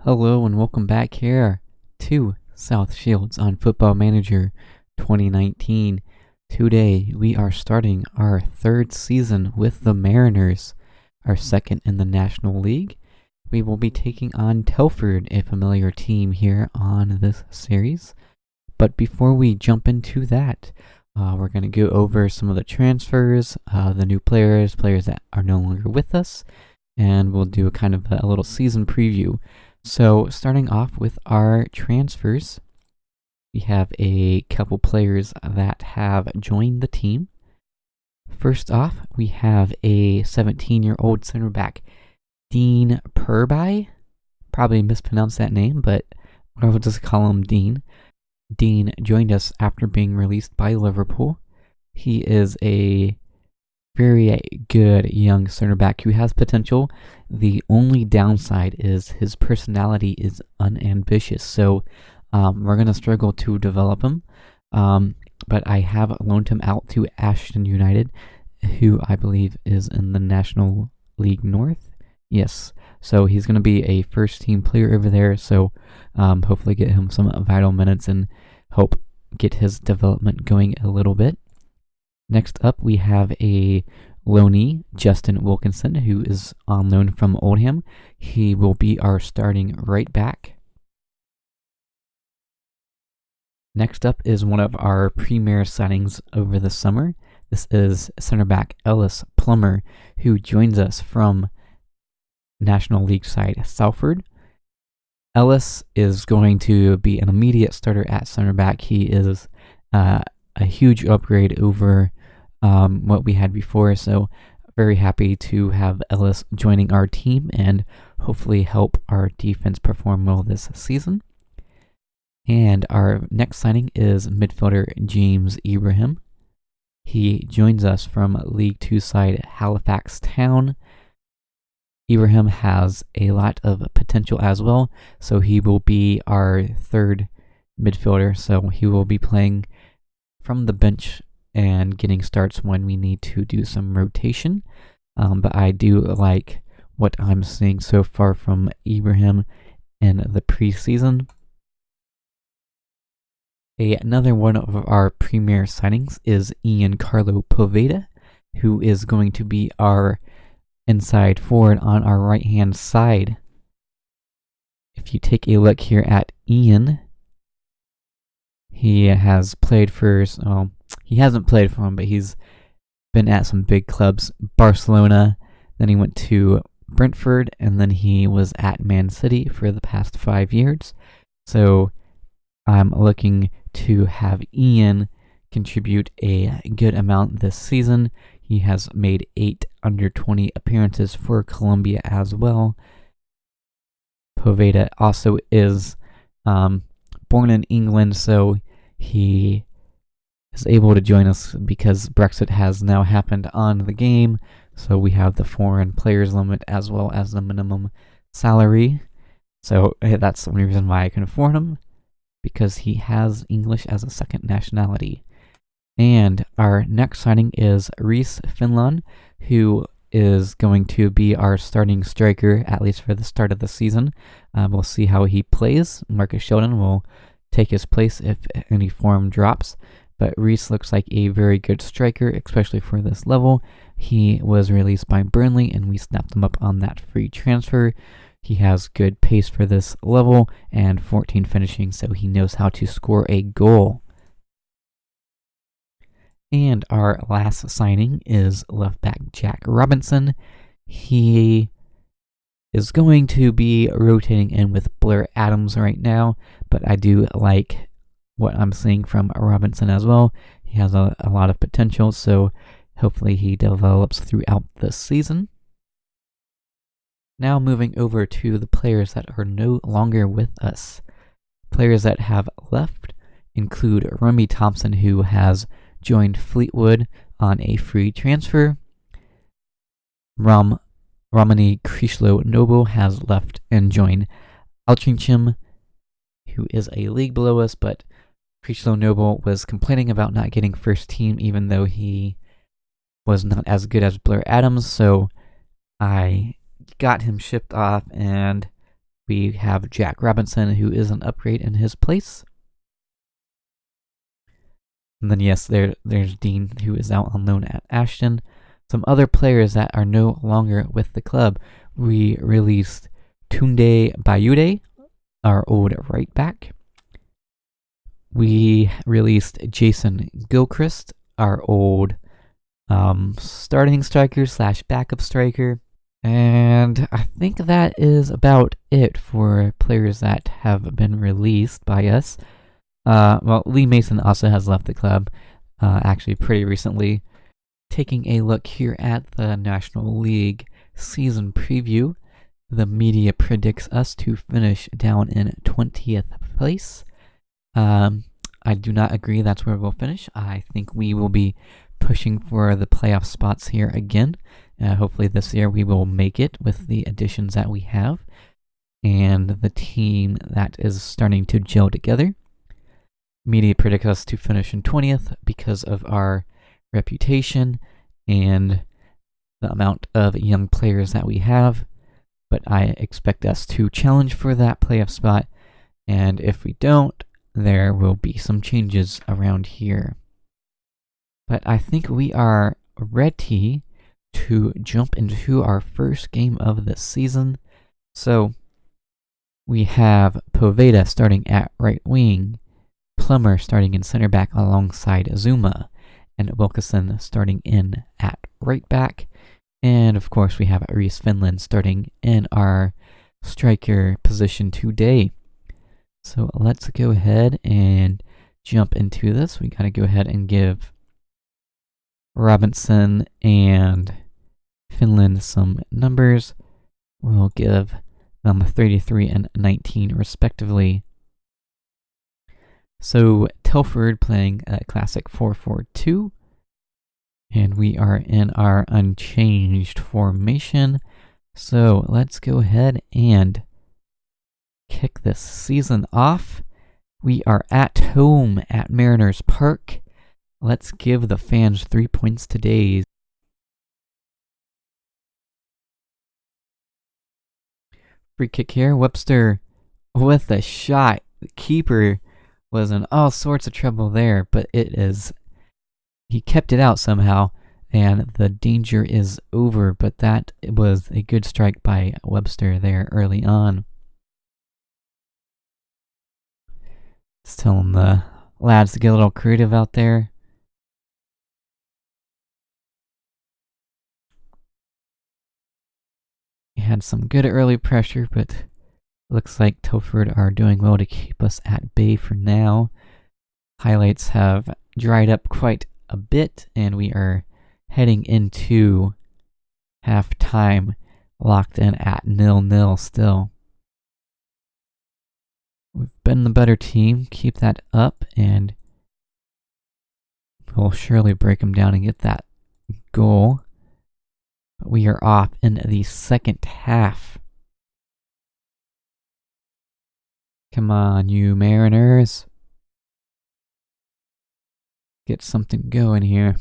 Hello and welcome back here to South Shields on Football Manager 2019. Today we are starting our third season with the Mariners, our second in the National League. We will be taking on Telford, a familiar team here on this series. But before we jump into that, we're going to go over some of the transfers, the new players that are no longer with us, and we'll do a little season preview. So starting off with our transfers, we have a couple players that have joined the team. First off, we have a 17-year-old center back, Dean Purby. Probably mispronounced that name, but we'll just call him Dean. Dean joined us after being released by Liverpool. He is a very good young center back who has potential. The only downside is his personality is unambitious, so we're going to struggle to develop him. But I have loaned him out to Ashton United, who I believe is in the National League North. Yes, so he's going to be a first-team player over there, so hopefully get him some vital minutes and help get his development going a little bit. Next up, we have a loanee, Justin Wilkinson, who is on loan from Oldham. He will be our starting right back. Next up is one of our premier signings over the summer. This is center back Ellis Plummer, who joins us from National League side Salford. Ellis is going to be an immediate starter at center back. He is a huge upgrade over what we had before, so very happy to have Ellis joining our team and hopefully help our defense perform well this season. And our next signing is midfielder James Ibrahim. He joins us from League 2 side Halifax Town. Ibrahim has a lot of potential as well, so he will be our third midfielder, so he will be playing from the bench and getting starts when we need to do some rotation. But I do like what I'm seeing so far from Ibrahim in the preseason. Another one of our premier signings is Ian Carlo Poveda, who is going to be our inside forward on our right-hand side. If you take a look here at Ian, he has played for, he hasn't played for him, but he's been at some big clubs, Barcelona, then he went to Brentford, and then he was at Man City for the past 5 years. So I'm looking to have Ian contribute a good amount this season. He has made 8 under-20 appearances for Colombia as well. Poveda also is born in England, so he is able to join us because Brexit has now happened on the game, so we have the foreign players limit as well as the minimum salary. So that's the only reason why I can afford him, because he has English as a second nationality. And our next signing is Reese Finlan, who is going to be our starting striker, at least for the start of the season. We'll see how he plays. Marcus Sheldon will take his place if any form drops. But Reese looks like a very good striker, especially for this level. He was released by Burnley, and we snapped him up on that free transfer. He has good pace for this level and 14 finishing, so he knows how to score a goal. And our last signing is left back Jack Robinson. He is going to be rotating in with Blair Adams right now, but I do like what I'm seeing from Robinson as well. He has a lot of potential, so hopefully he develops throughout the season. Now moving over to the players that are no longer with us. Players that have left include Remy Thompson, who has joined Fleetwood on a free transfer. Romani Krishlo Noble has left and joined Altrincham, who is a league below us, but Krishlo Noble was complaining about not getting first team, even though he was not as good as Blair Adams, so I got him shipped off, and we have Jack Robinson, who is an upgrade in his place. And then, yes, there's Dean, who is out on loan at Ashton. Some other players that are no longer with the club. We released Tunde Bayude, our old right back. We released Jason Gilchrist, our old starting striker / backup striker. And I think that is about it for players that have been released by us. Well, Lee Mason also has left the club, actually pretty recently. Taking a look here at the National League season preview, the media predicts us to finish down in 20th place. I do not agree that's where we'll finish. I think we will be pushing for the playoff spots here again. Hopefully this year we will make it with the additions that we have and the team that is starting to gel together. Media predicts us to finish in 20th because of our reputation and the amount of young players that we have. But I expect us to challenge for that playoff spot. And if we don't, there will be some changes around here. But I think we are ready to jump into our first game of the season. So we have Poveda starting at right wing, Plummer starting in center back alongside Zuma, and Wilkeson starting in at right back. And of course we have Reese Finland starting in our striker position today. So let's go ahead and jump into this. We gotta go ahead and give Robinson and Finland some numbers. We'll give them 33 and 19 respectively. So Telford playing a classic 4-4-2. And we are in our unchanged formation. So let's go ahead and kick this season off. We are at home at Mariners Park. Let's give the fans 3 points today. Free kick here. Webster with a shot. The keeper was in all sorts of trouble there, but he kept it out somehow, and the danger is over, but that was a good strike by Webster there early on. Just telling the lads to get a little creative out there. He had some good early pressure, but looks like Telford are doing well to keep us at bay for now. Highlights have dried up quite a bit, and we are heading into halftime locked in at 0-0 still. We've been the better team. Keep that up, and we'll surely break them down and get that goal. But we are off in the second half. Come on, you Mariners. Get something going here.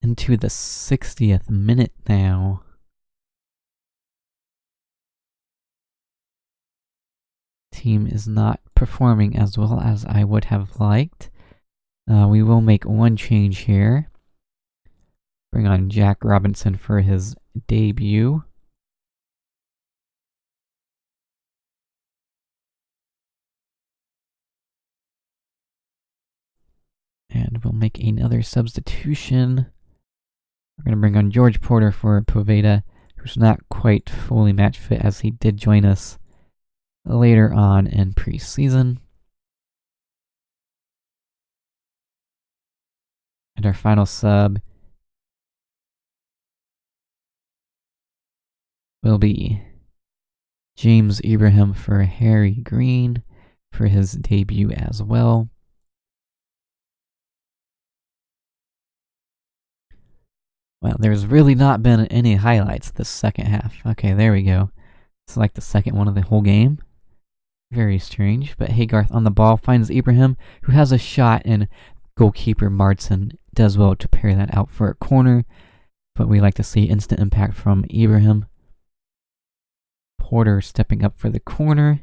Into the 60th minute now. Team is not performing as well as I would have liked. We will make one change here. Bring on Jack Robinson for his debut. And we'll make another substitution. We're going to bring on George Porter for Poveda, who's not quite fully match fit as he did join us later on in preseason. And our final sub will be James Ibrahim for Harry Green for his debut as well. Well, there's really not been any highlights this second half. Okay, there we go. It's like the second one of the whole game. Very strange, but Haygarth on the ball finds Ibrahim, who has a shot, and goalkeeper Martson does well to parry that out for a corner. but we like to see instant impact from Ibrahim. Porter stepping up for the corner.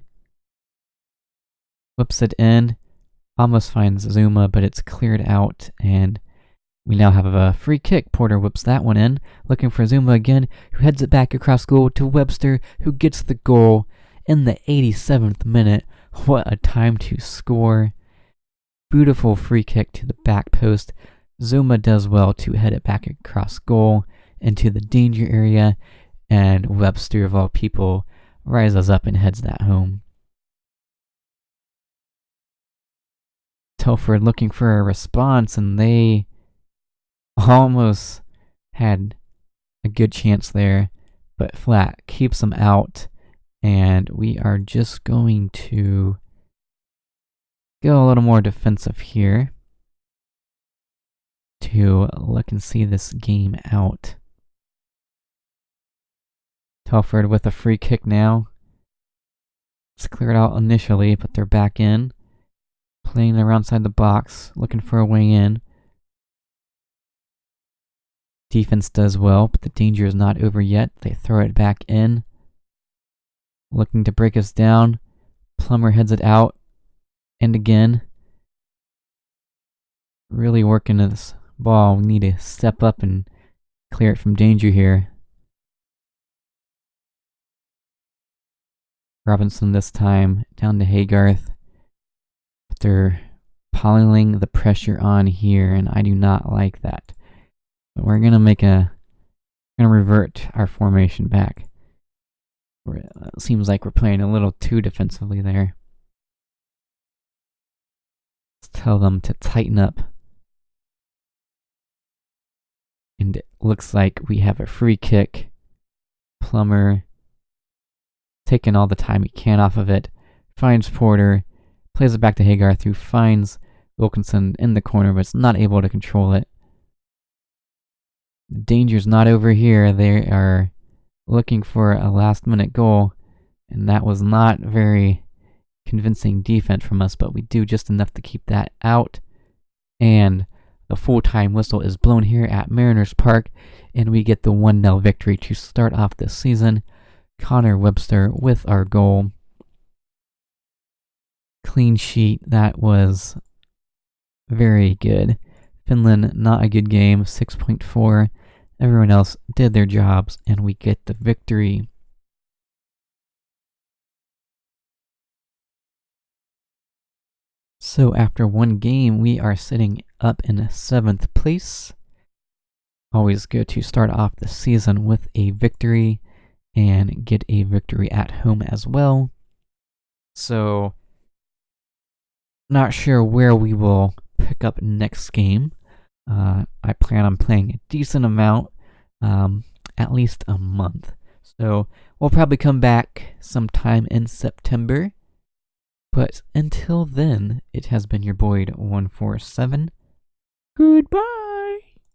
Whips it in. Almost finds Zuma, but it's cleared out, and we now have a free kick. Porter whips that one in, looking for Zuma again, who heads it back across goal to Webster, who gets the goal in the 87th minute. What a time to score. Beautiful free kick to the back post. Zuma does well to head it back across goal into the danger area, and Webster, of all people, rises up and heads that home. Telford looking for a response, and they almost had a good chance there, but Flat keeps them out, and we are just going to go a little more defensive here to look and see this game out. Telford with a free kick now. It's cleared out initially, but they're back in. Playing around side the box, looking for a way in. Defense does well, but the danger is not over yet. They throw it back in. Looking to break us down. Plummer heads it out. And again. Really working this ball. We need to step up and clear it from danger here. Robinson this time down to Haygarth. But they're piling the pressure on here, and I do not like that. But we're gonna revert our formation back. It seems like we're playing a little too defensively there. Let's tell them to tighten up. And it looks like we have a free kick. Plummer taking all the time he can off of it. Finds Porter. Plays it back to Haygarth, who finds Wilkinson in the corner, but is not able to control it. The danger's not over here. They are looking for a last-minute goal, and that was not very convincing defense from us, but we do just enough to keep that out. And the full-time whistle is blown here at Mariners Park, and we get the 1-0 victory to start off this season. Connor Webster with our goal. Clean sheet. That was very good. Finland, not a good game. 6.4. Everyone else did their jobs, and we get the victory. So after one game, we are sitting up in 7th place. Always good to start off the season with a victory and get a victory at home as well. So, not sure where we will pick up next game. I plan on playing a decent amount, at least a month. So, we'll probably come back sometime in September. But until then, it has been your Boyd 147. Goodbye!